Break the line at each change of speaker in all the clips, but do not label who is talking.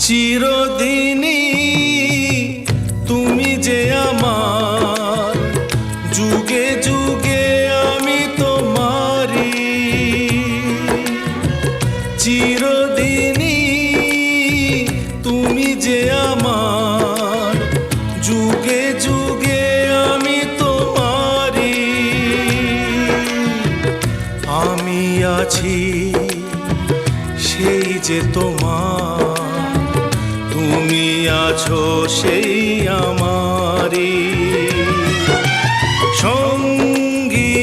চিরদিনই তুমি যে আমার, যুগে যুগে আমি তোমারি। চিরদিনই তুমি যে আমার, যুগে যুগে আমি তোমারি। আমি আছি সেই যে তোমার, তুমি আছো সেই আমারি সঙ্গী।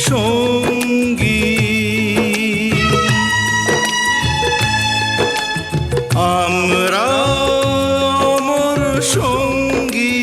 সঙ্গী আমরা অমর সঙ্গী।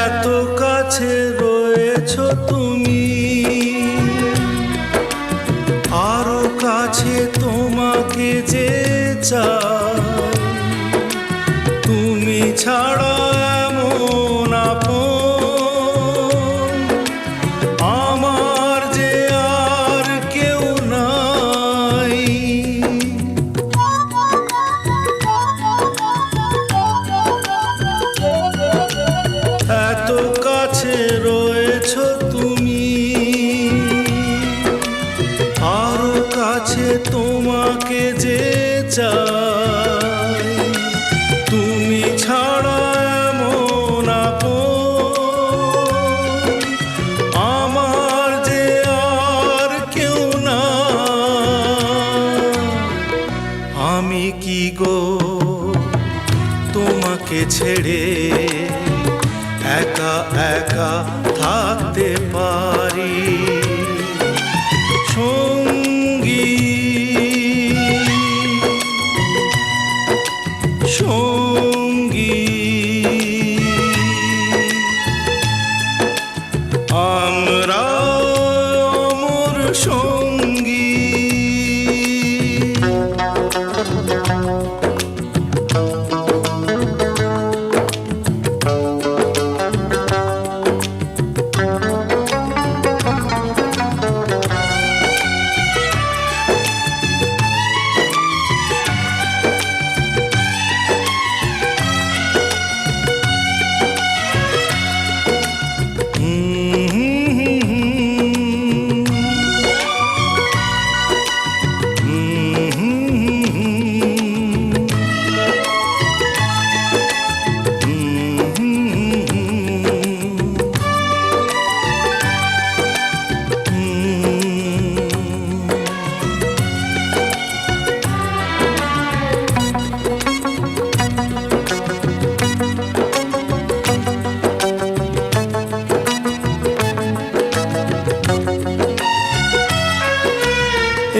এত কাছে রয়েছো তুমি, আরো কাছে তোমাকে যে চাই। তুমি ছাড়া এমন আপন আমার যে আর কেউ নাই। এত কাছে রয়েছো তুমি, আরো কাছে তোমাকে যে চাই। তুমি ছাড়া এমন আপন আমার যে আর কেউ না। আমি কি গো তোমাকে ছেড়ে একা একা থাকতে পারি সঙ্গী। সঙ্গী আমরা অমর সঙ্গী।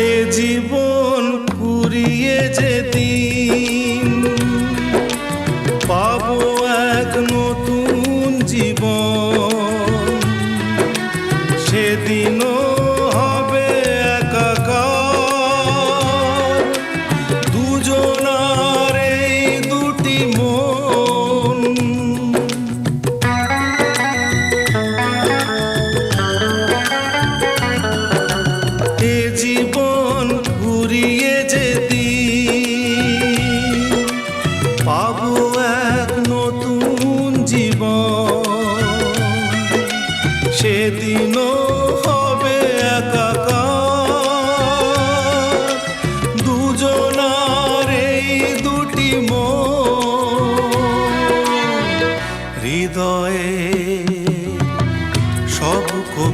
এ জীবন ফুরিয়ে যেদিন পাবো এক নতুন জীবন, সেদিনও হবে একাকার দুজনার এই দুটি মন। এ জীবন ফুরিয়ে যেদিন পাবো এক নতুন জীবন, সেদিনও হবে একাকার দুজনার এই দুটি মন। হৃদয়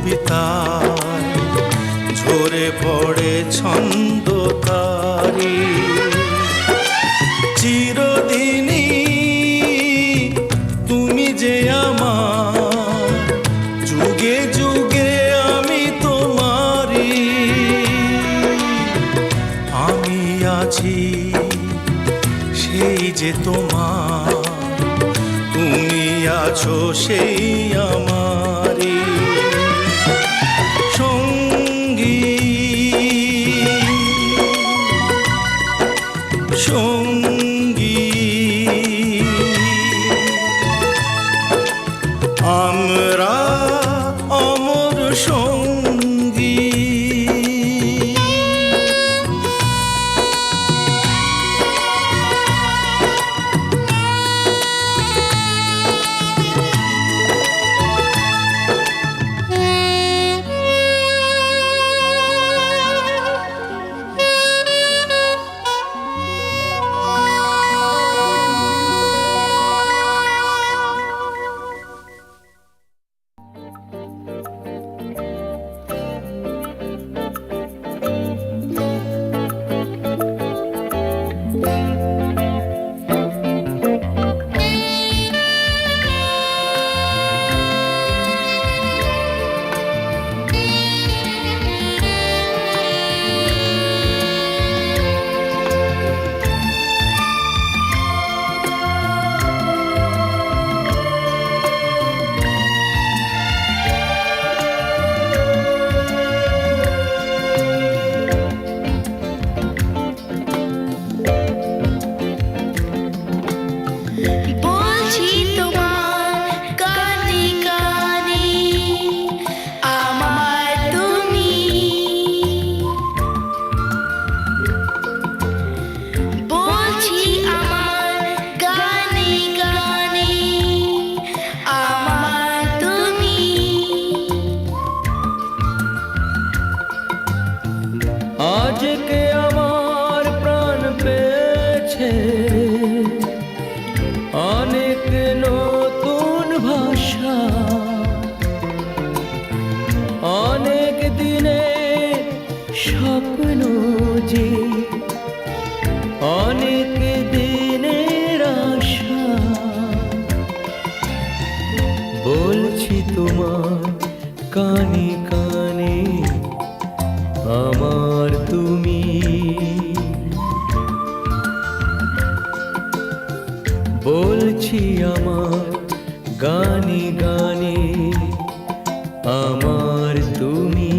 কবিতায় ঝরে পড়ে ছন্দ তারি। চিরদিনই তুমি যে আমার, যুগে যুগে আমি তোমারি। আমি আছি সেই যে তোমার, তুমি আছো সেই আমারি সঙ্গী সঙ্গী। আমরা অমর সঙ্গী।
আজকে আমার প্রাণ পেয়েছে অনেক নতুন ভাষা, অনেক দিনে স্বপ্ন যে অনেক দিনের আশা। বলছি তোমার কানে কানে আমার তুমি, বলছি আমার গানে গানে আমার তুমি।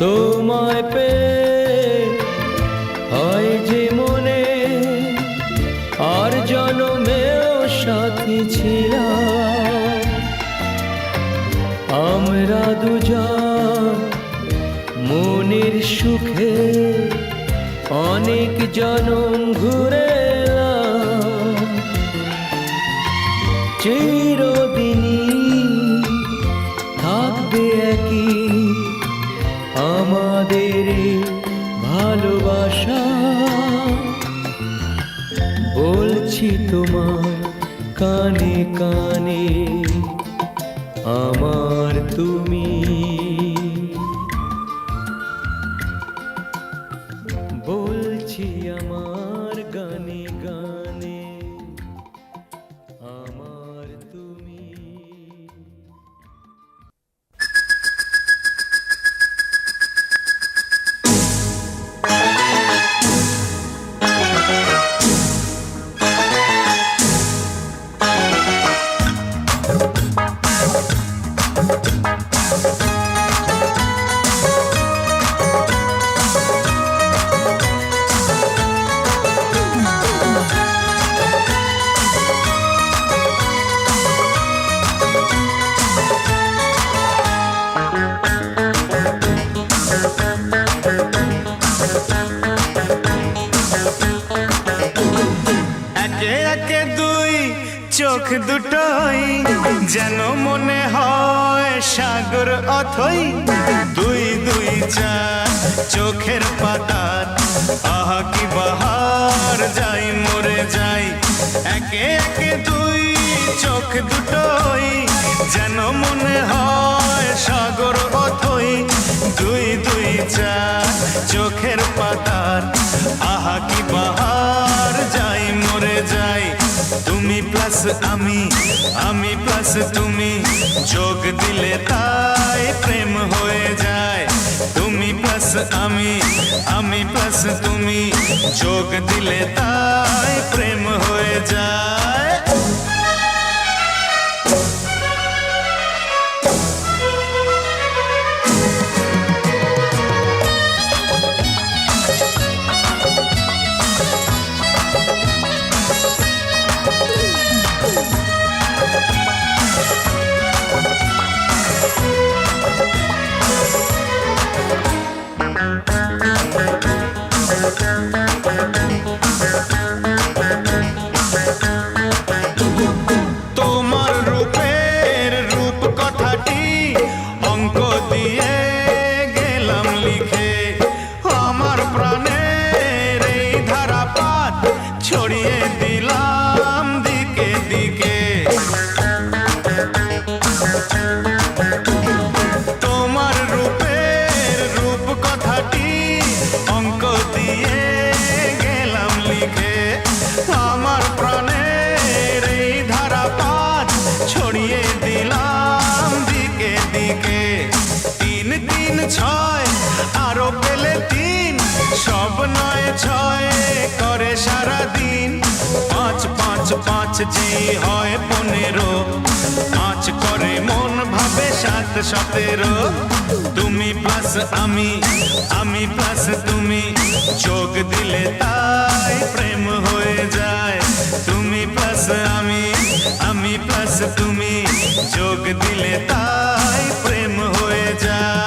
তোমায় পেয়ে হয় যে মনে আর জনমেও সাথী ছিলাম আমরা দুজন মনের সুখে অনেক জনম ঘুরে এলাম চিরদিন বলছি তোমার কানে কানে, আমার তুমি। বলছি আমার গানে গানে, আমার তুমি।
একে একে দুই চোখ দুটোই যেন মনে হয় সাগর অথই। দুই দুই চার চোখের পাতার আহা কি বাহার, যাই মরে যাই। একে একে দুই চোখ দুটোই যেন মনে হয় সাগর অথই। দুই দুই চার চোখের পাতার আহা কি বাহার, যাই মরে যাই। তুমি প্লাস আমি, আমি প্লাস তুমি, যোগ দিলে তাই প্রেম হয়ে যায়। তুমি প্লাস আমি, আমি প্লাস তুমি, যোগ দিলে তাই প্রেম হয়ে যায়। তোমার রূপের রূপ কথাটি অঙ্ক দিয়ে গেলাম লিখে। আমার প্রাণের এই ধারাপাত ছড়িয়ে দিলাম দিকে দিকে। তোমার রূপের রূপ কথাটি অঙ্ক দিয়ে গেলাম লিখে। আমার প্রাণের এই ধারাপাত ছড়িয়ে দিলাম দিকে দিকে। তিন তিন ছয় আরো পেলে তিন, সব নয় ছয় করে সারাদিন। পাঁচ পাঁচ পাঁচ যে হয় 15, পাঁচ করে মন ভাবে 7 17। তুমি প্লাস আমি, আমি প্লাস তুমি, যোগ দিলে তাই প্রেম হয়ে যায়। তুমি প্লাস আমি, আমি প্লাস তুমি, যোগ দিলে তাই প্রেম হয়ে যায়।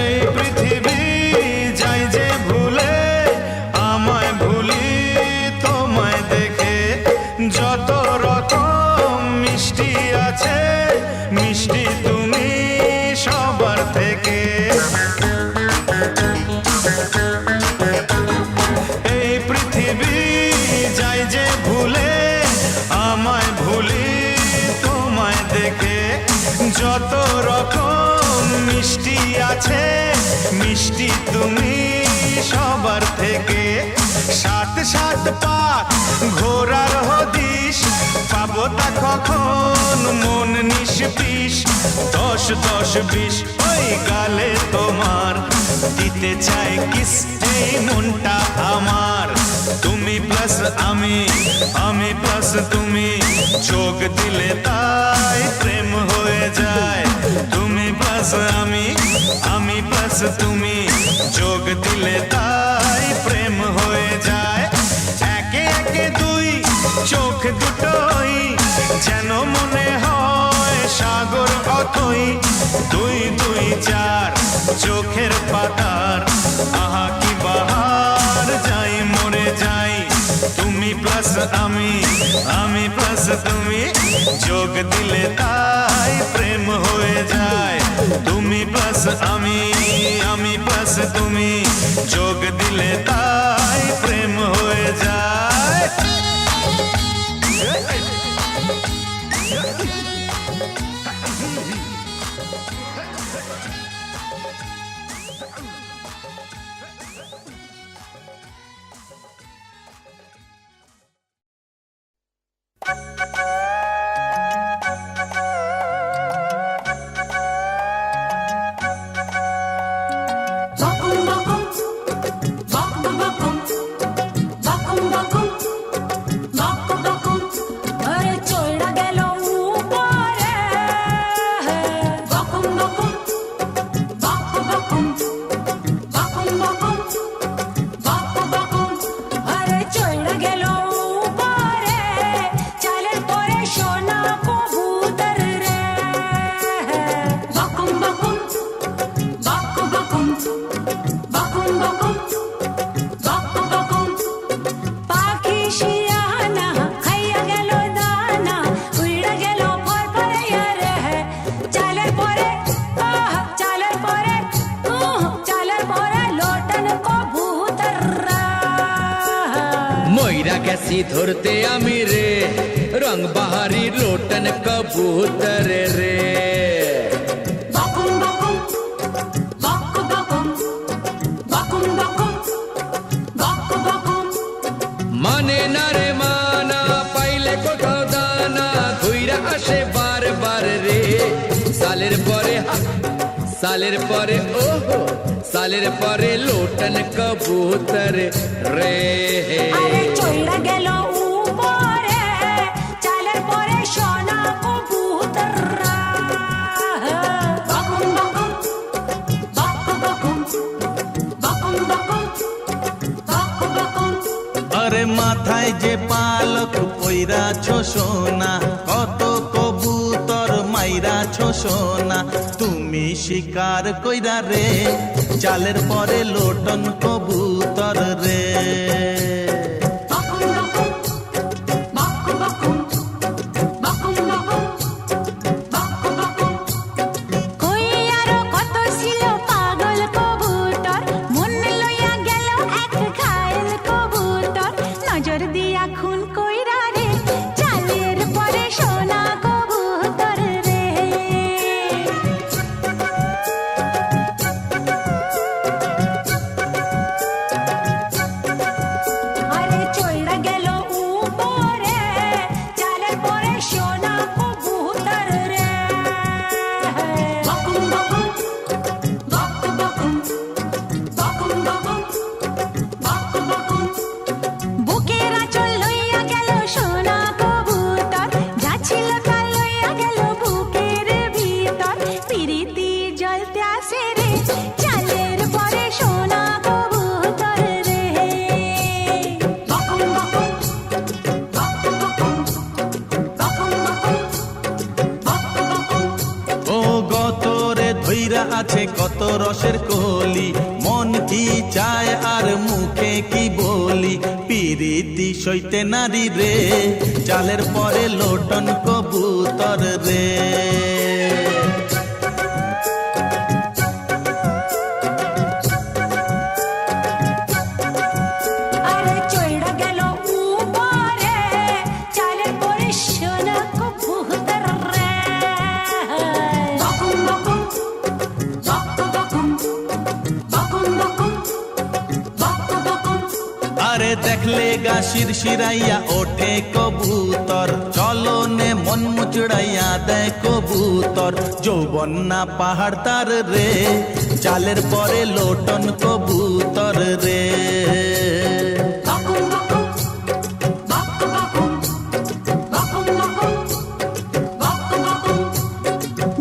এই পৃথিবী যাই যে ভুলে, আমায় ভুলি তোমায় দেখে। যত রকম মিষ্টি আছে, মিষ্টি তুমি সবার থেকে। এই পৃথিবী যাই যে ভুলে, আমায় ভুলি তোমায় দেখে। যত রকম মিষ্টি আছে, মিষ্টি তুমি সবার থেকে। 7 7 পাক ঘোরার হদিশ, পাবো তা কখন মন নিষ্পিস। 10 10 20 ওই গালে তোমার, দিতে চাই কিস এই মনটা আমার। তুমি প্লাস আমি, আমি প্লাস তুমি, যোগ দিলে তাই প্রেম হয়ে যায়। আমি প্লাস তুমি যোগ দিলে তাই প্রেম হয়ে যায় একে একে দুই চোখ দুটোই যেন মনে হয় সাগর অথই দুই দুই চার চোখের পাতার আহা কি বাহার যাই মরে যাই তুমি প্লাস আমি প্লাস তুমি যোগ দিলে তাই প্রেম হয়ে যায় তুমি প্লাস আমি প্লাস তুমি যোগ দিলে তাই প্রেম হয়ে যায়
ময়রা গেছি ধরতে আমি রে রং বাহারি লোটন কবুতর রে মানে না রে মানা পাইলে কোথাও দানা ঘুইরা আসে বারবার রে সালের পরে ওহো সালের পরে লোটন কবুতর রে
চইরা গেল উপরে চালের পরে সোনা কবুতর বকুম বকুম বকুম বকুম বকুম বকুম বকুম বকুম
আরে মাথায় যে পালক পইরাছ সোনা কত কবুতর মাইরাছ সোনা তুমি শিকার কইরা রে চালের পরে লোটন কবুতর রে আছে কত রসের কলি মন কি চায় আর মুখে কি বলি পিরিতি সইতে নারী রে চালের পরে লোটন কবুতর রে দেখলে গা শিরশিরাইয়া ওঠে কবুতর চলনে মন মুচড়াইয়া দেয় কবুতর যৌবন না পাহাড় তার রে চালের পরে লোটন কবুতর রে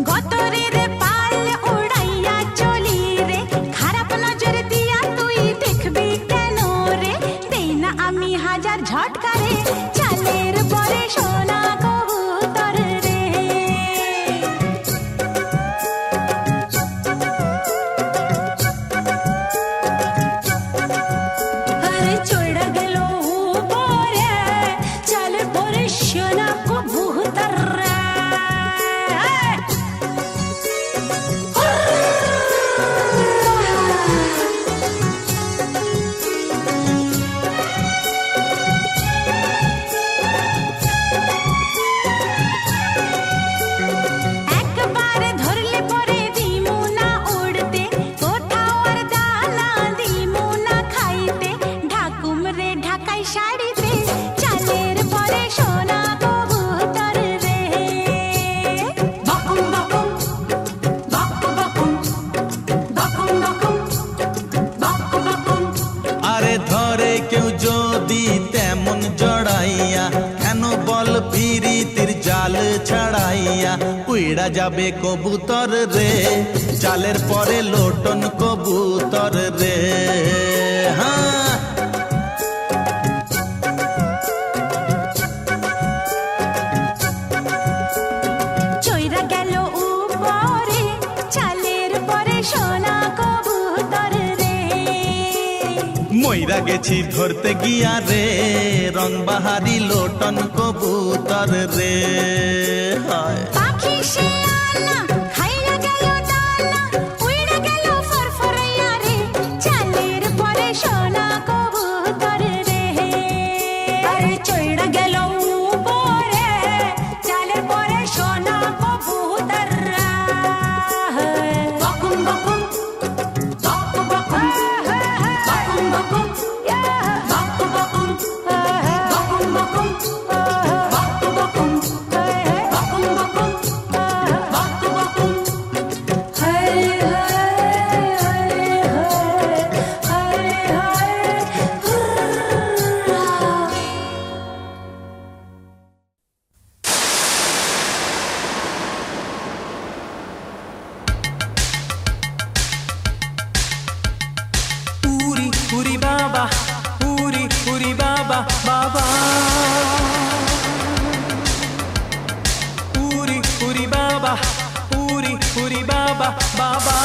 গতরে রে পাল উড়
জাল ছাড়াইয়া উইড়া যাবে কবুতর রে, চালের পরে লোটন কবুতর রে। হ্যাঁ
চইরা গেল উপরে চালের পরে সোনা কবুতর রে।
মইরা গেছি ধরতে গিয়া রে, রংবাহারি লোটন কবুতর রে। হয়
পাখি সে আনা খাইয়া গেল দানা, উইড়া গেল ফরফরাইয়া রে, চালের পরে সোনা কবুতর রে। আরে চইড়া গেল উপরে চালের পরে সোনা কবুতর রে। বকুম বকুম বকুম বকুম বকুম বকুম বকুম বকুম বকুম বকুম বকুম বকুম বকুম বকুম বকুম বকুম। Hare Hare Hare Hare Hare.
Puri puri baba, puri baba baba. Puri baba, puri baba baba.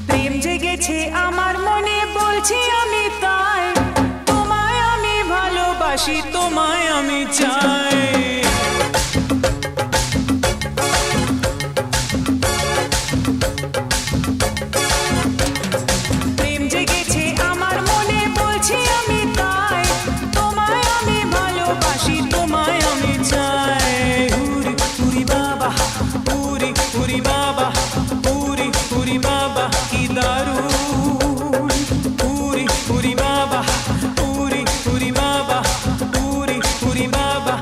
প্রেম জেগেছে আমার মনে বলছি আমি তাই, তোমায় আমি ভালোবাসি, তোমায় আমি চাই। প্রেম জেগেছে আমার মনে বলছি আমি তাই, তোমায় আমি ভালোবাসি, তোমায় আমি চাই। হুরি হুরি বাবা, হুরি বাবা, হুরি বাবা কি দারুণ। হুরি বাবা, হুরি বাবা, হুরি বাবা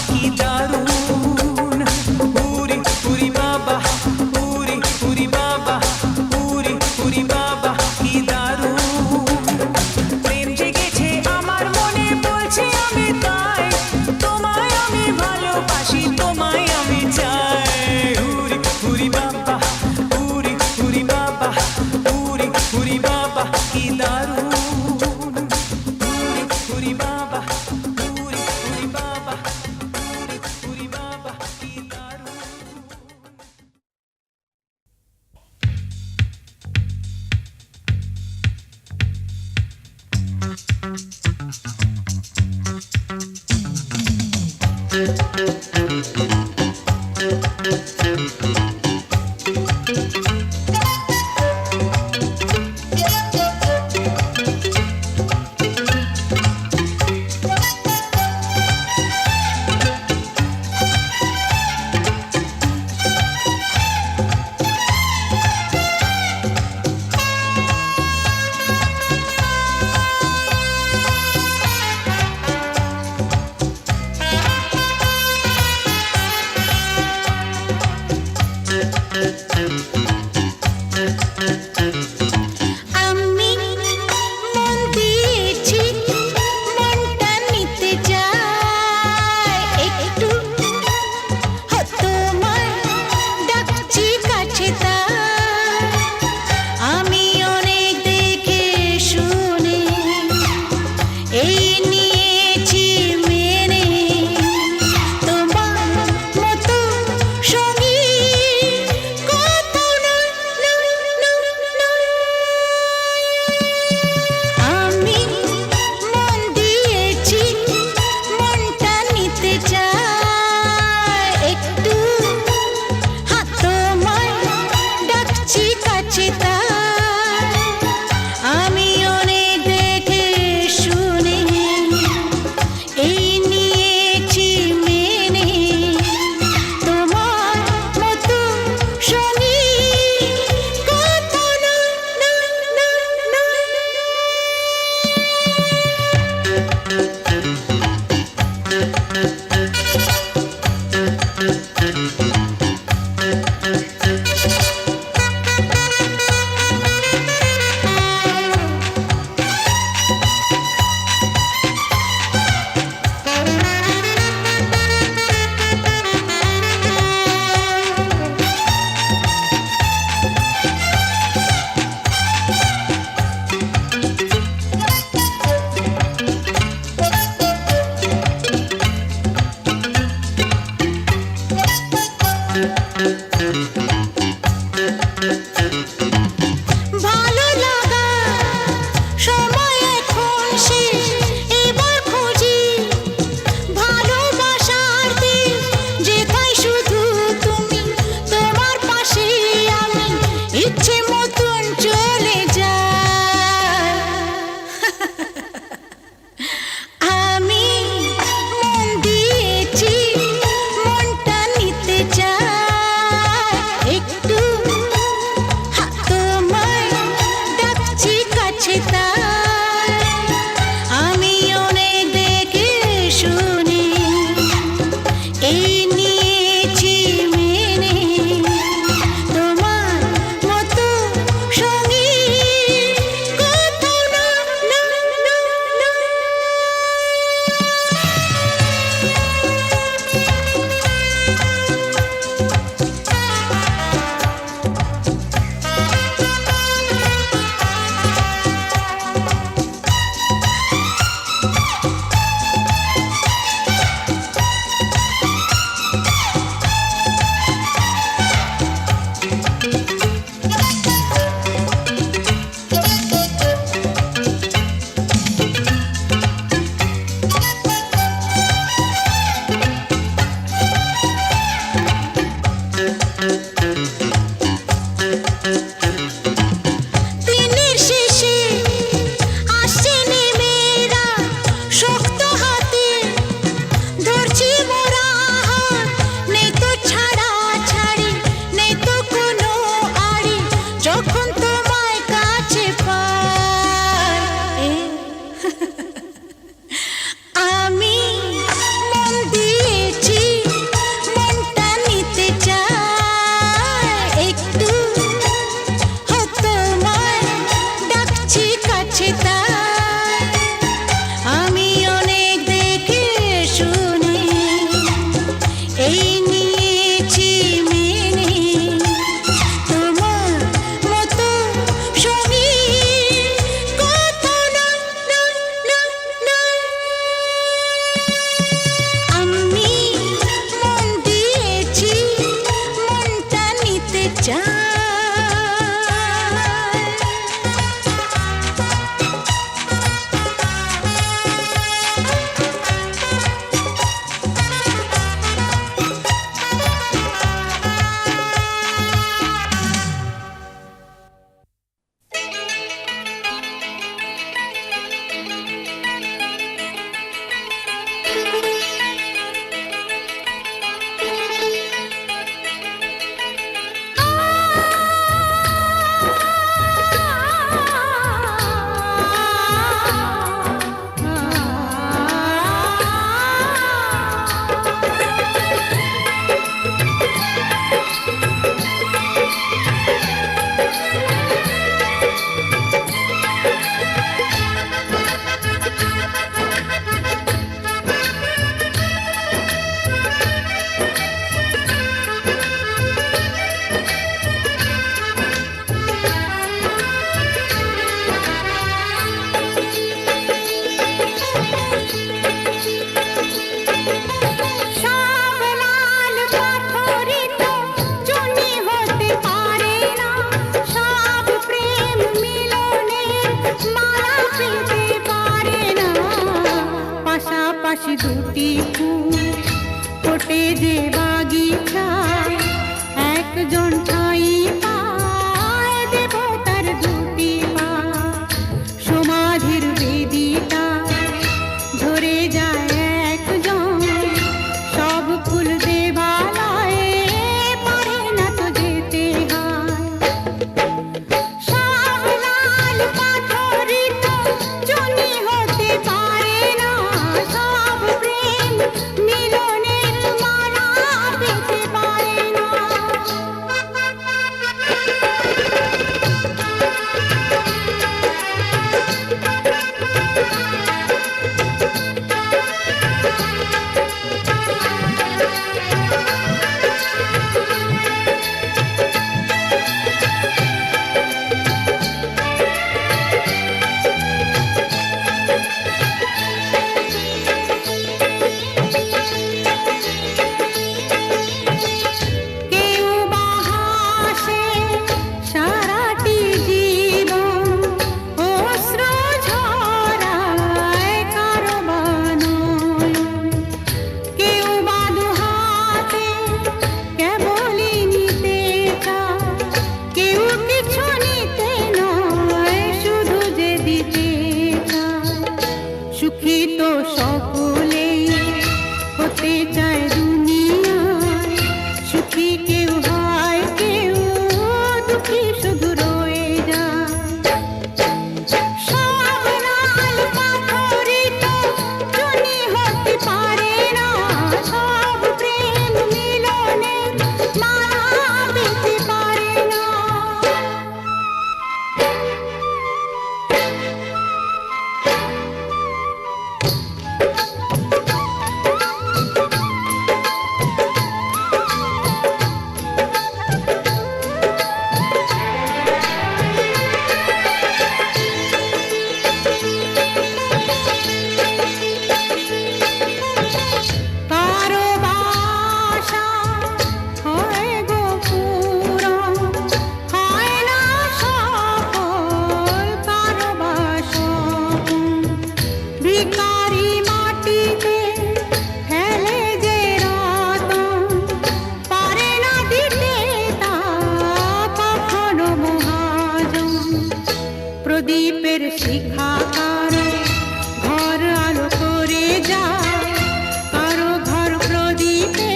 কি দারুণ উরি উরি বাবা উরি উরি বাবা উরি উরি বাবা কি দারুণ প্রেম জেগেছে আমার মনে বলছি আমি তাই তোমায় আমি ভালোবাসি তোমায় আমি চাই উরি উরি বাবা উরি উরি বাবা উরি উরি বাবা কি দারুণ উরি উরি বাবা উরি উরি বাবা উরি উরি বাবা কি দারুণ
আমি মন দিয়েছি মনটা নিতে চাই একটু তোমায় ডাকছি কাছে তাই আমি অনেক দেখে শুনে এই নিয়েছি মেনে তোমার মতো সঙ্গী কোথাও নয়, নয়, নয়, নয়। আমি মন দিয়েছি মনটা নিতে চাই একটু তোমায় ডাকছি কাছে তাই আমি অনেক দেখে শুনে এই নিয়েছি মেনে তোমার মতো সঙ্গী কোথাও নয়, নয়, নয়, নয়। যে বাগিচায় একজন ঠাই পায় দেবতার দুটি পা সমাধির বেদিতা ধরে যায় একজন সব ফুল দেবালয়ে পারে না তো যেতে হয় সব লাল পাথরিত চুনি হতে পারে না সব প্রেম মিলনের মালা পেতে পারে না কেউ বা হাসে সারাটি জীবন অশ্রু ঝরায় কারো বা নয়ন কেউ বা দুহাতে কেবলই নিতে চায় কেউ কিছু নিতে নয় শুধু যে দিতে চায় সুখী তো সকলেই হতে চায় দুনিয়ায় সুখী কেউ হয় কেউ দুঃখী শুধু রয়ে যায় সব লাল পাথরিত চুনি হতে পারে না সব প্রেম মিলনের মালা পেতে পারে না কারো বাসা হয় গো পুরাণ হয় না সফল কারো বাসা ভিখারি মাটিতে ফেলে যে রতন পারে না দিতে তা কখনো মহাজন প্রদীপের শিখা কারো ঘর আলো করে যায় কারো ঘর প্রদীপের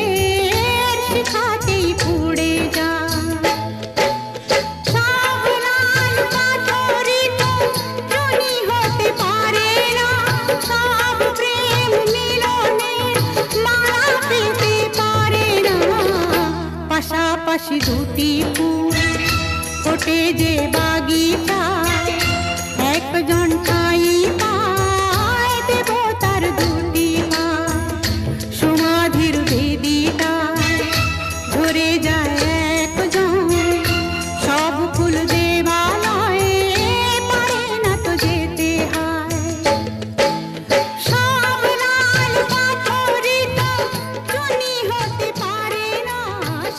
শিখাতেই পুড়ে যায় সব লাল পাথরিত চুনি হতে পারে না সব প্রেম মিলনের মালা পেতে পারে না পাশাপাশি দুটি ফুল ফোটে যে বাগিচায় একজন ঠাই পায় দেবতার দুটি পা সমাধির বেদিতায় ধরে যায় একজন সব ফুল দেবালয়ে পারে না তো যেতে হয় সব লাল পাথরিত চুনি হতে পারে না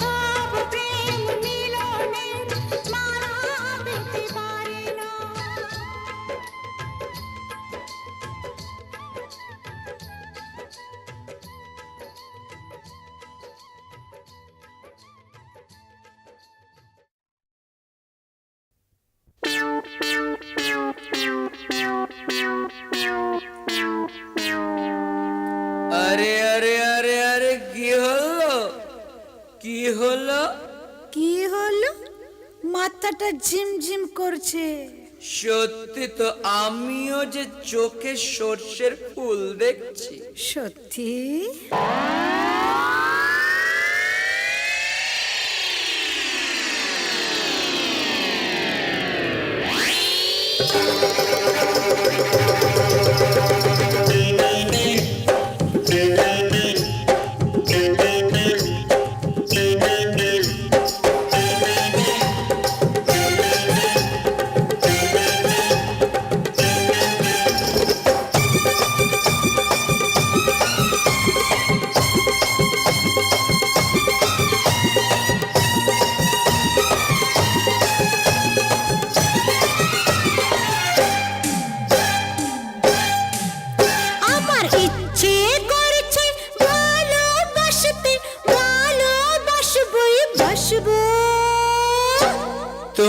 সব প্রেম মিলনের মালা পেতে পারে না
আরে আরে আরে আরে কি হলো কি হলো
কি হলো মাথাটা ঝিমঝিম করছে
সত্যি তো আমিও যে চোখে সর্ষের ফুল দেখছি
সত্যি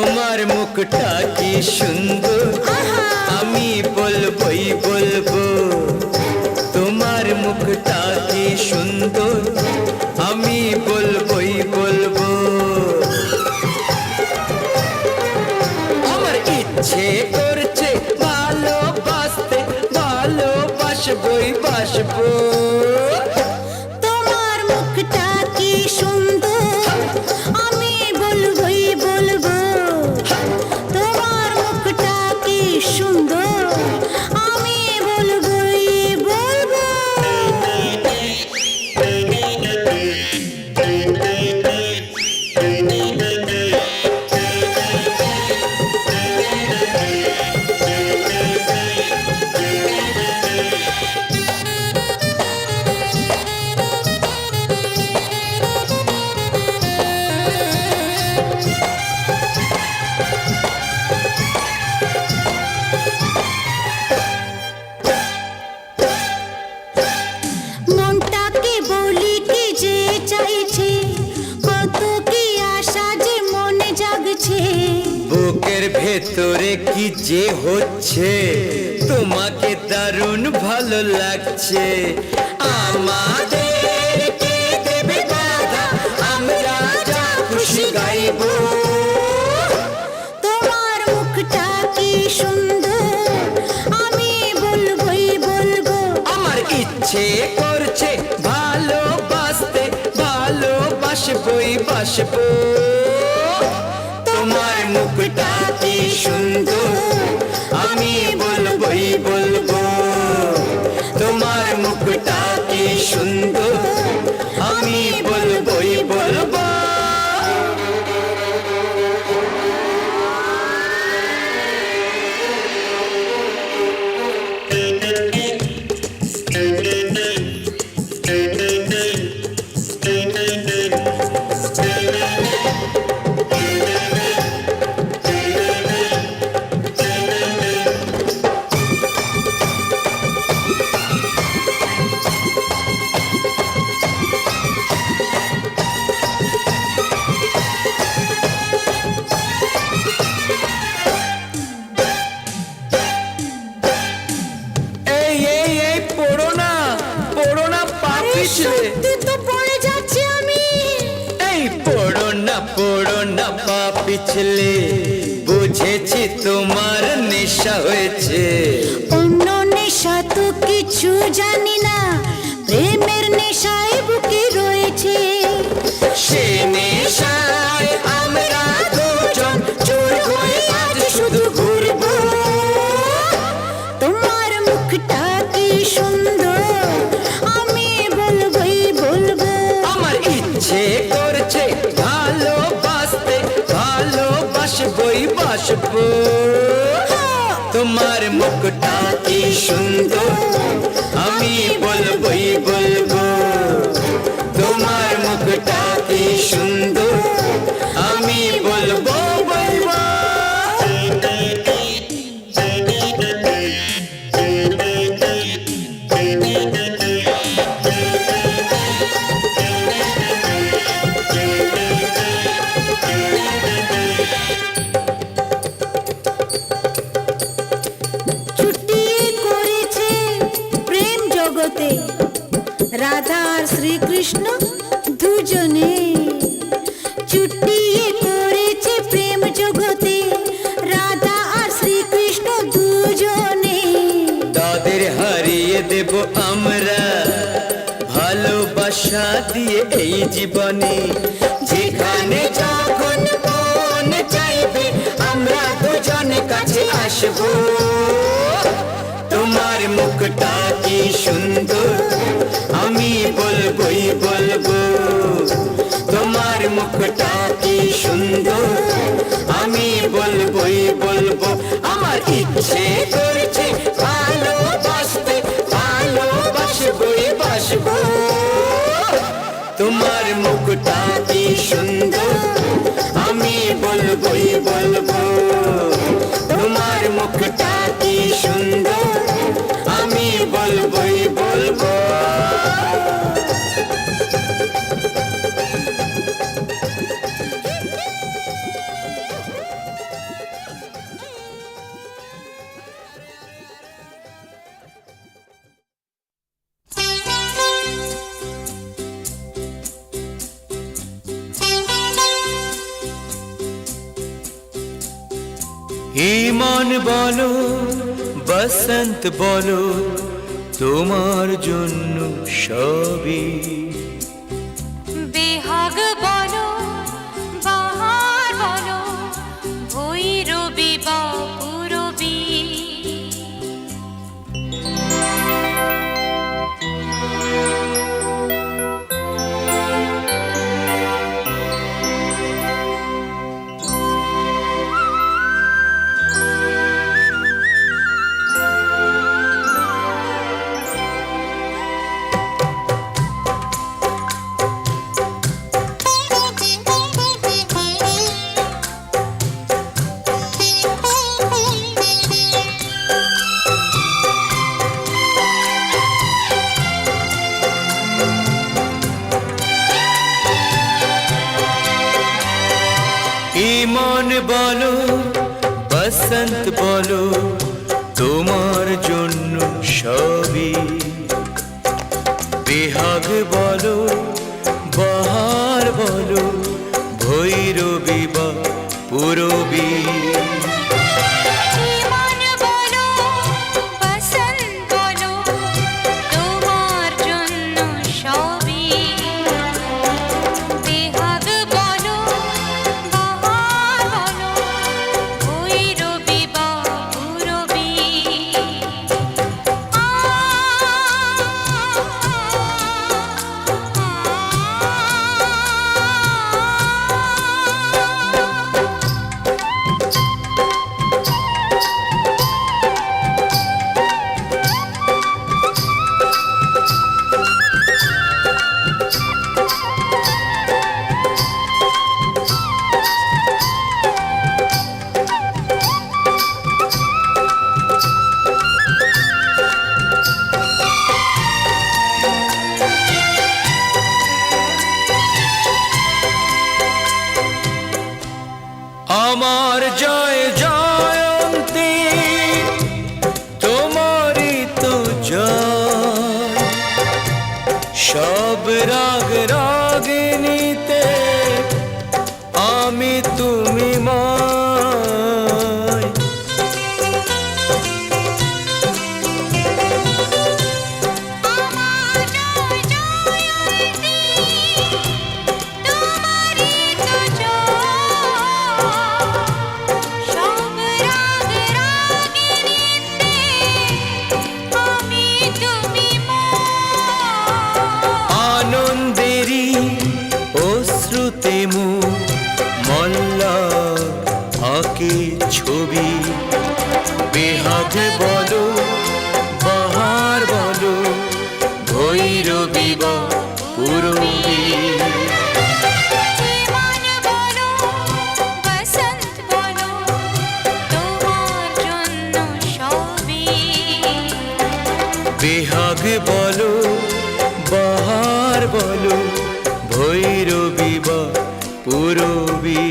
তোমার মুখটা কি সুন্দর, আমি বলবই বলবো। তোমার মুখটা কি সুন্দর, আমি বলবই বলবো। আমার ইচ্ছে করছে ভালোবাসতে, ভালোবাসবই বাসবো।
তোমার মুখটা কি সুন্দর, আমি বলবই বলবো। তোমার মুখটা কি সুন্দর, আমি বলবই বলবো। মনটাকে বলি কি যে চাইছে, কত কি আশা যে মনে জাগছে।
বুকের ভেতরে কি যে হচ্ছে, তোমাকে দারুণ ভালো লাগছে। আমাদের কে দেবে বাধা, আমরা যা খুশি গাইবো।
তোমার মুখটা কি সুন্দর, আমি বলবই বলবো।
আমার ইচ্ছে করছে ভালোবাসতে, ভালোবাসবই বাসবো। তোমার মুখটা কি সুন্দর, আমি বলবই বলবো। তোমার মুখটা কি সুন্দর, আমি বলবই বলবো। এই এই এই পড়ো না, পড়ো না, পা পিছলে।
সত্যি তো পড়ে যাচ্ছি আমি।
এই পড়ো না, পা পিছলে। বুঝেছি তোমার নেশা হয়েছে।
অন্য নেশা তো কিছু জানি না, প্রেমের নেশায় বুকে রয়েছে।
সে নেশায় আমরা দুজন চোর হয়ে আজ শুধু ঘুরবো।
তোমার মুখটা কি সুন্দর, আমি বলবই বলবো।
আমার ইচ্ছে করছে ভালোবাসতে, ভালোবাসবই বাসবো। তোমার মুখটা কি সুন্দর, আমি বলবই বলবো। তোমার মুখটা কি সুন্দর, আমি বলবো বলবো।
ছুটিয়ে করেছে প্রেম জগতে রাধা আর শ্রীকৃষ্ণ দুজনে। ছুটিয়ে করেছে প্রেম জগতে রাধা আর শ্রীকৃষ্ণ দুজনে।
তাদের হারিয়ে দেব আমরা, ভালোবাসা দিয়ে এই জীবনে। যেখানে যখন মন চাইবে, আমরা দুজনে কাছে আসবো। তোমার মুখটা কি সুন্দর, আমি বলবই বলবো। তোমার মুখটা কি সুন্দর, আমি বলবই বলবো। আমার ইচ্ছে করছে ভালোবাসতে, ভালোবাসবই বাসবো। তোমার মুখটা কি সুন্দর, আমি বলবই বলবো। তোমার মুখটা কি সুন্দর, আমি বলবই বলবো।
ইমন বলো বসন্ত বলো তোমার জন্য সবই
বেহাগ বলো বাহার বলো ভৈরবী বা পূরবী
ইমন বলো বসন্ত বলো তোমার জন্য সবই বেহাগ বলো বাহার বলো ভৈরবী বা পূরবী
ইমন বলো বসন্ত বলো তোমার জন্য সবই বেহাগ বলো বাহার বলো ভৈরবী বা পূরবী
আমার জয় জয়ন্তী তোমারই তো জয় সব রাগ রাগিনীতে আমি তুমি ময়
আমার জয় জয়ন্তী তোমারই তো জয় সব রাগ রাগিনীতে আমি তুমি
আনন্দেরই অশ্রুতে মুখ মল্লা আঁকে ছবি বেহাগ বলো বাহার বলো ভৈরবী বা পূরবী
ইমন বলো বসন্ত বলো তোমার জন্য সবই
বেহাগ বলো বাহার বলো ভৈরবী বা পূরবী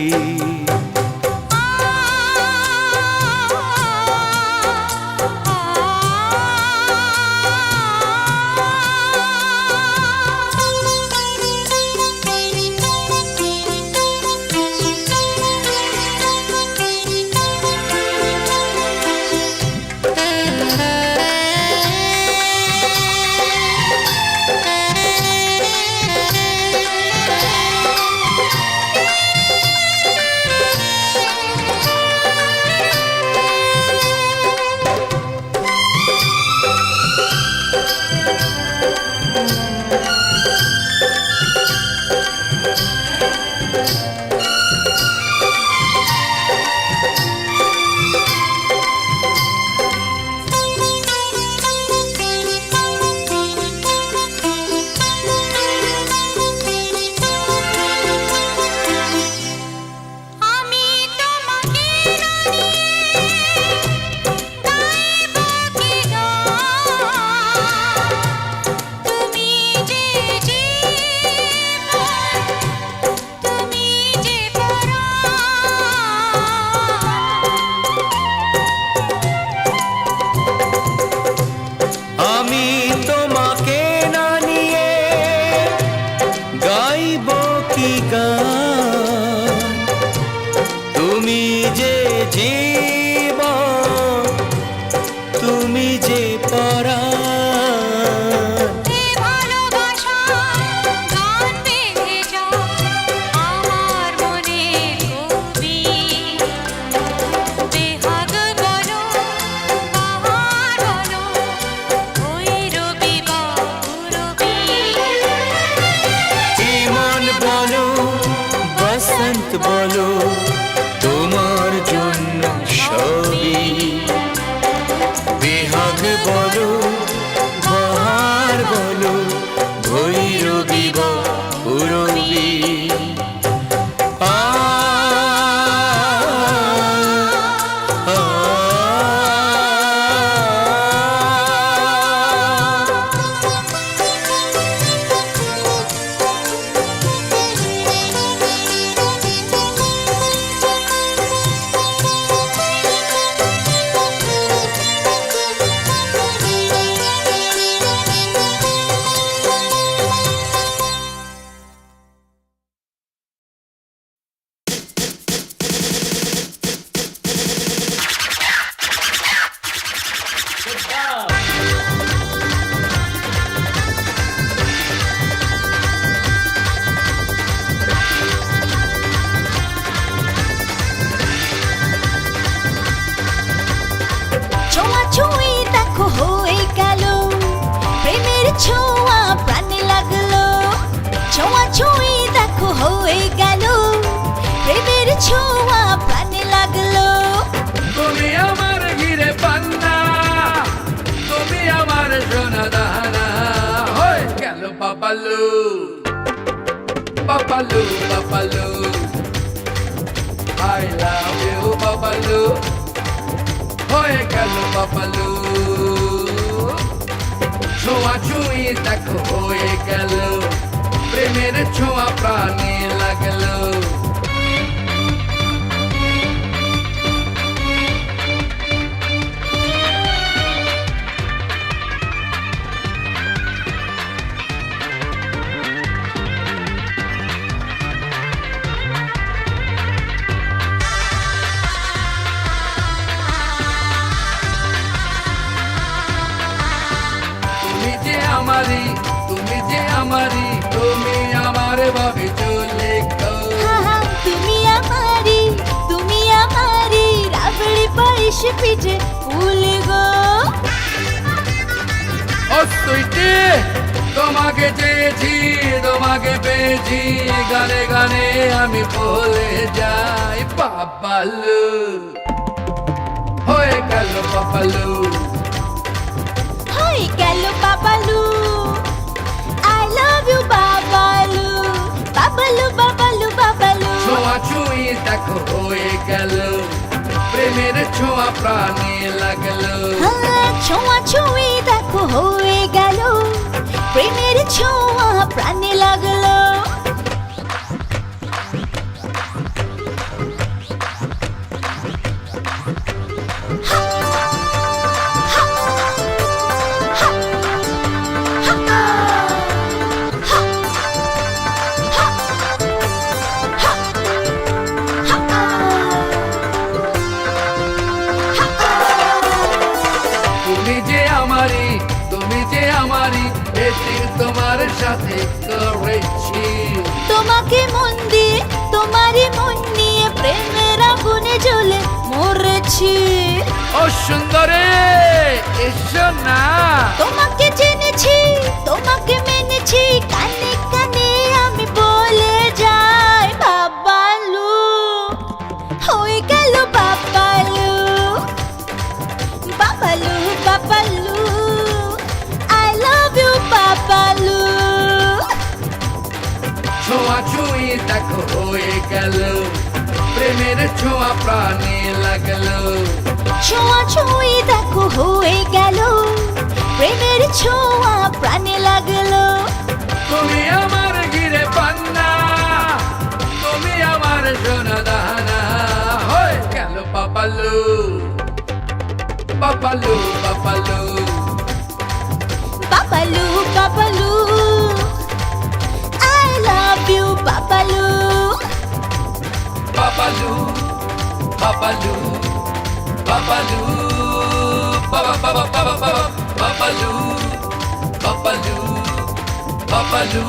আমি তোমাকে গাইব কি গান তুমি যে জীবন তুমি যে পরাণ
আমি তোমাকে না নিয়ে গাইব কি গান তুমি যে জীবন বলো তোমার জন্য সবই, বেহাগ বলো বাহার বলো ভৈরবী বা পূরবী।
ছোঁয়াছুঁয়ি দেখো হয়ে গেল, প্রেমের ছোঁয়া প্রাণে লাগলো। ছোঁয়াছুঁয়ি দেখো হয়ে গেল, প্রেমের ছোঁয়া প্রাণে লাগলো।
তুমি আমার ঘিরে পান্না, তুমি আমার সোনা দানা, হয়ে গেল পাপালু পাপালু পাপালু, আই লাভ ইউ পাপালু, হয়ে গেল পাপালু। ছোঁয়াছুঁয়ি দেখো হয়ে গেল, প্রেমের ছোঁয়া প্রাণে লাগলো। তুমি যে আমারি, তুমি যে আমারি, তুমি আমার ভাবে চলে গো।
হাহা, তুমি আমারি, তুমি আমারি, রাবড়ি পায়েস পিঠে ফুল গো।
ও সুইটি, তোমাকে চেয়েছি, তোমাকে পেয়েছি, গানে গানে আমি বলে যাই পাপালু, হয়ে গেল পাপালু।
হয়ে গেল বাবালু, আই লাভ ইউ বাবালু, বাবালু বাবালু বাবালু।
ছোঁয়াছুঁয়ি দেখো হয়ে গেল, প্রেমের ছোঁয়া প্রাণে লাগলো।
হ্যাঁ, ছোঁয়াছুঁয়ি দেখো হয়ে গেল, প্রেমের ছোঁয়া প্রাণে লাগলো।
তুমি যে আমারি, তুমি যে আমারি, এটি তোমার সাথে করেছি।
তোমাকে মন দিয়ে, তোমারই মন নিয়ে প্রেমের আগুনে জ্বলে মরেছি।
ও সুন্দরে এসো না,
তোমাকে জেনেছি, তোমাকে মেনেছি, কানে কানে আমি বলে যাই বাবালু, হয়ে গেল বাবালু, বাবালু বাবালু, আই লাভ ইউ বাবালু।
ছোঁয়াছুঁয়ি দেখো হয়ে গেল, প্রেমের ছোঁয়া প্রাণে লাগলো।
ছোঁয়াছুঁয়ি দেখো হয়ে গেল, প্রেমের ছোঁয়া প্রাণে লাগলো।
তুমি আমার ঘিরে পান্না, তুমি আমার সোনা দানা, হয়ে গেল পাপালু পাপালু পাপালু।
বাবালু বাবালু, আই লাভ ইউ বাবালু।
পাপালু পাপালু পাপালু, বাবা বাবা বাবা বাবা, পাপালু পাপালু পাপালু,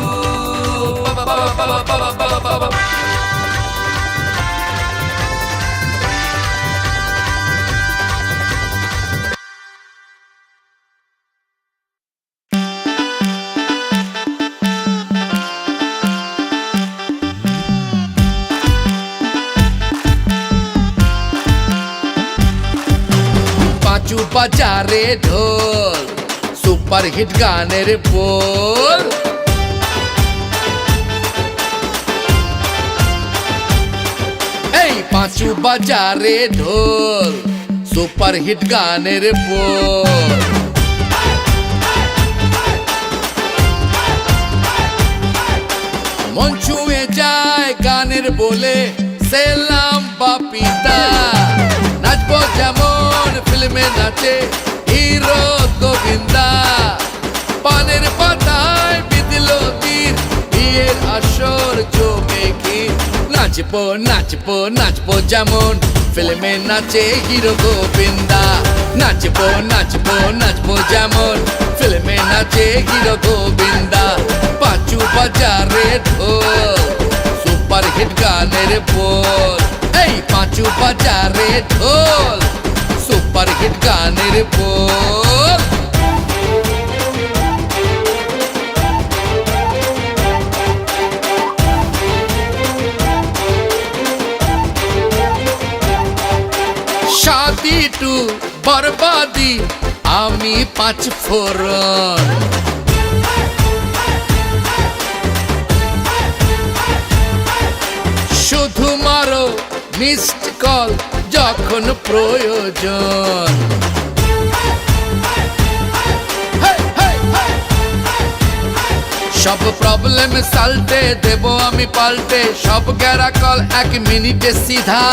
বাবা বাবা বাবা বাবা বাবা বাবা। পাঁচু বাজারে ঢোল সুপার হিট গানের বোল এই পাঁচু বাজারে ঢোল সুপার হিট গানের বোল মন ছুঁয়ে যায় গানের বলে সেলাম বাপিতা নাচবো যেমন ফিল্মে নাচে হিরো গোবিন্দা পানের পাতায় বিদিল তীর বিয়ের আসর জমে কি নাচবো নাচবো নাচবো যেমন ফিল্মে নাচে হিরো গোবিন্দা নাচবো নাচবো নাচবো যেমন ফিল্মে নাচে হিরো গোবিন্দা পাঁচু বাজারে ঢোল সুপার হিট গানের বোল এই পাঁচু বাজারে ঢোল সুপার হিট গানের বোল শাদি টু বরবাদি আমি পাঁচ ফোরন শুধু মারো মিসড কল যখন প্রয়োজন সব প্রবলেম সালটে দেব আমি পাল্টে সব গ্যারা কল এক মিনিটে সিধা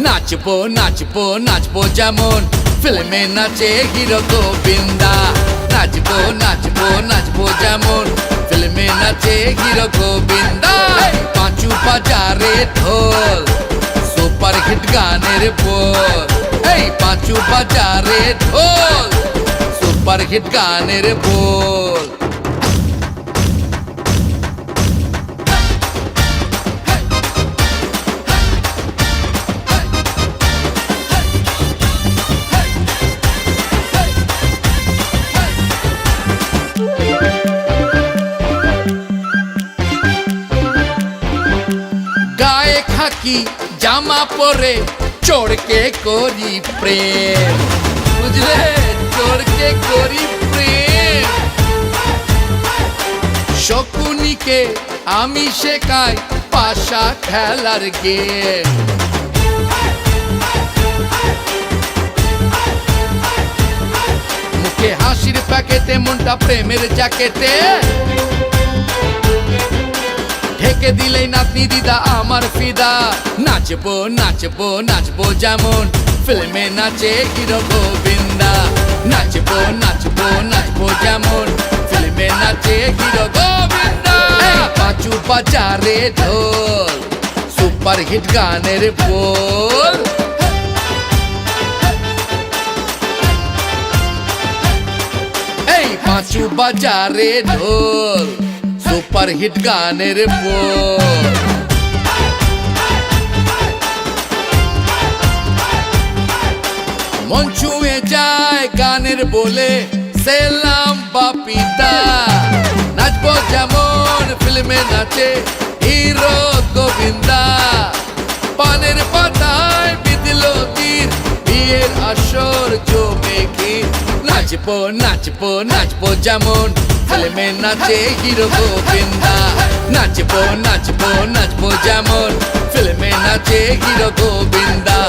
নাচবো নাচবো নাচবো যেমন ফিল্মে নাচে হিরো গোবিন্দা নাচবো নাচবো নাচবো যেমন ফিল্মে নাচে হিরো গোবিন্দা পাঁচু বাজারে ঢোল সুপার হিট গানের বোল এই পাঁচু বাজারে ঢোল সুপার হিট গানের বোল গায়ে খাকি জামা পরে চড়কে করি প্রেম বুঝলে চড়কে করি প্রেম শকুনিকে আমি শেখাই পাশা খেলার গেম মুখে হাসির প্যাকেটে মনটা প্রেমের জ্যাকেটে ঢেকে দিলেই নাতনি দিদা আমার ফিদা নাচবো নাচবো নাচবো যেমন ফিল্মে নাচে হিরো গোবিন্দা নাচবো নাচবো নাচবো যেমন ফিল্মে নাচে হিরো গোবিন্দা পাঁচু বাজারে ঢোল সুপার হিট গানের বোল এই পাঁচু বাজারে ঢোল সুপার হিট গানের বোল মন ছুঁয়ে যায় গানের বলে সেলাম বাপিতা নাচবো যেমন ফিল্মে নাচে হিরো গোবিন্দা পানের পাতায় বিদিল তীর বিয়ের আসর জমে কি নাচবো নাচবো নাচবো যেমন ফিল্মে নাচে হিরো গোবিন্দা নাচবো নাচবো নাচবো যেমন ফিল্মে নাচে হিরো গোবিন্দা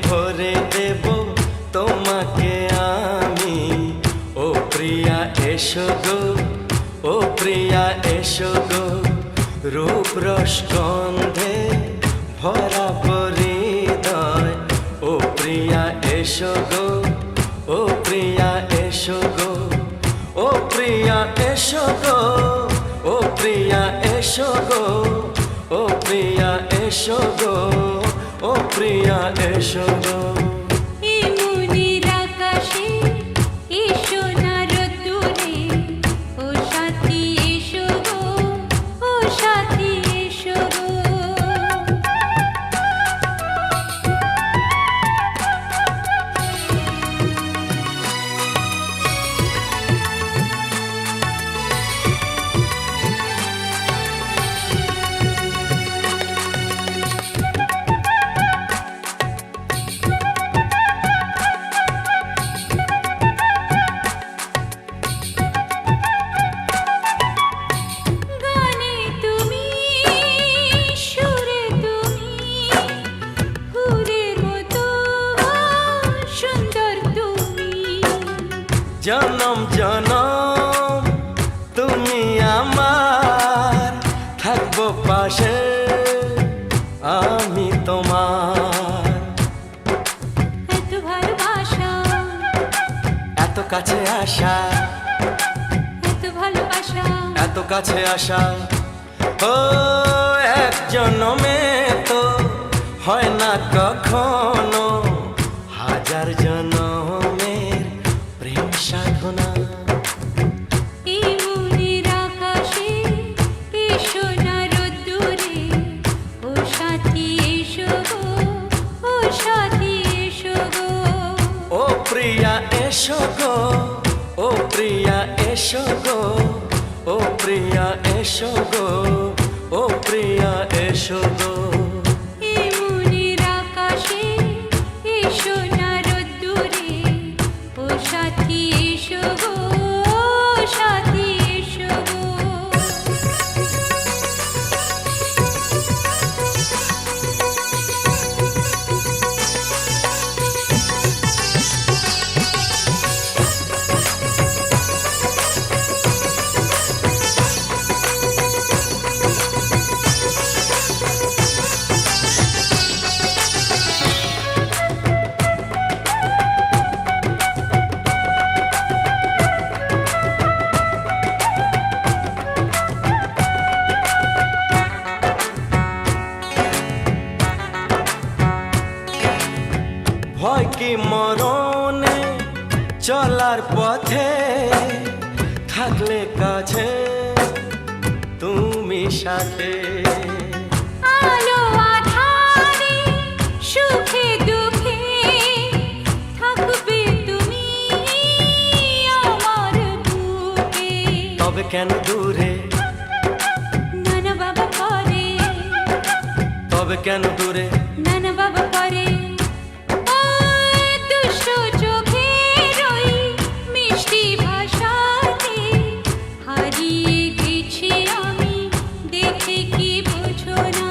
ভরে দেব তোমাকে আমি, ও প্রিয়া এসো গো, ও প্রিয়া এসো গো, রূপ রস গন্ধে ভরা পরিদয়, ও প্রিয়া এসো গো, ও প্রিয়া এসো গো, ও প্রিয়া এসো গো, ও প্রিয়া এসো গো, ও প্রিয়া এসো গো, ও প্রিয়া এসো গো।
এই মনের আকাশে এসো না রোদ্দুরে, ও সাথী এসো গো, ও সাথী এসো গো। গানে তুমি, সুরে তুমি, ফুলের মতো সুন্দর তুমি।
জনম জনম তুমি আমার, থাকবো পাশে আমি তোমার।
এত ভালোবাসা,
এত কাছে আসা,
এত ভালোবাসা,
এত কাছে আসা, ও এক জনমে তো হয় না কখনো, হাজার জনমের প্রেম সাধনা।
এই মনের আকাশে এসো না রোদ্দুরে, ও সাথী এসো গো, ও সাথী এসো গো।
ও প্রিয়া এসো গো, ও প্রিয়া এসো গো, ও প্রিয়া এসো গো, ও প্রিয়া এসো গো।
এই মনের আকাশে এসো না রোদ্দুরে, ও সাথী এসো গো, ও সাথী এসো গো।
ভয় কি মরণে চলার পথে, থাকলে কাছে তুমি সাথে।
আলো আঁধারে, সুখে দুঃখে, থাকবে তুমি আমার বুকে।
তবে কেন দূরে,
নানা বাবা করে,
তবে কেন দূরে,
নানা বাবা করে। ওই দুষ্ট চোখের ওই মিষ্টি ভাষাতে হারিয়ে গেছি আমি, দেখে কি বোঝো না।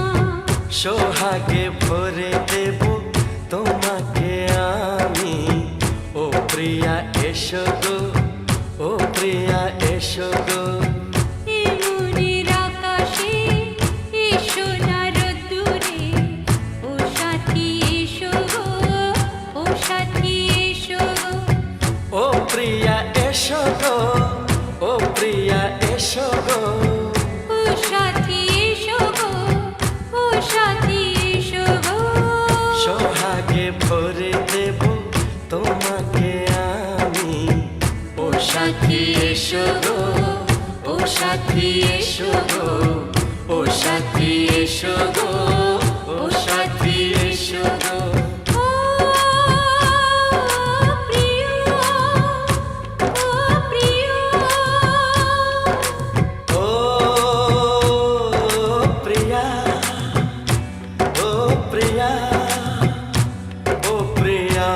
সোহাগে ভরে দেব তোমাকে আমি, ও প্রিয়া এসো গো, ও প্রিয়া এসো গো।
এই মনের আকাশে এসো না রোদ্দুরে, ও সাথী এসো গো, ও সাথী এসো গো।
ও প্রিয়া এসো গো, ও প্রিয়া এসো গো।
ও সাথী এসো গো, ও সাথী এসো গো।
সোহাগে ভরে দেব তোমাকে আমি, ও সাথী এসো গো, ও সাথী এসো গো, ও সাথী এসো গো, ও সাথী এসো গো।
ও প্রিয়, ও প্রিয়,
ও প্রিয়া, ও প্রিয়া, ও প্রিয়া।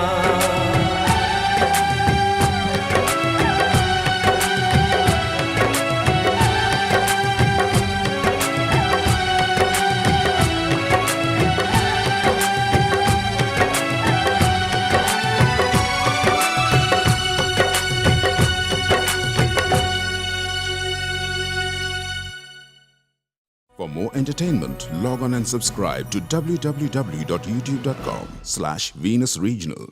For more entertainment, log on and subscribe to www.youtube.com/Venus Regional.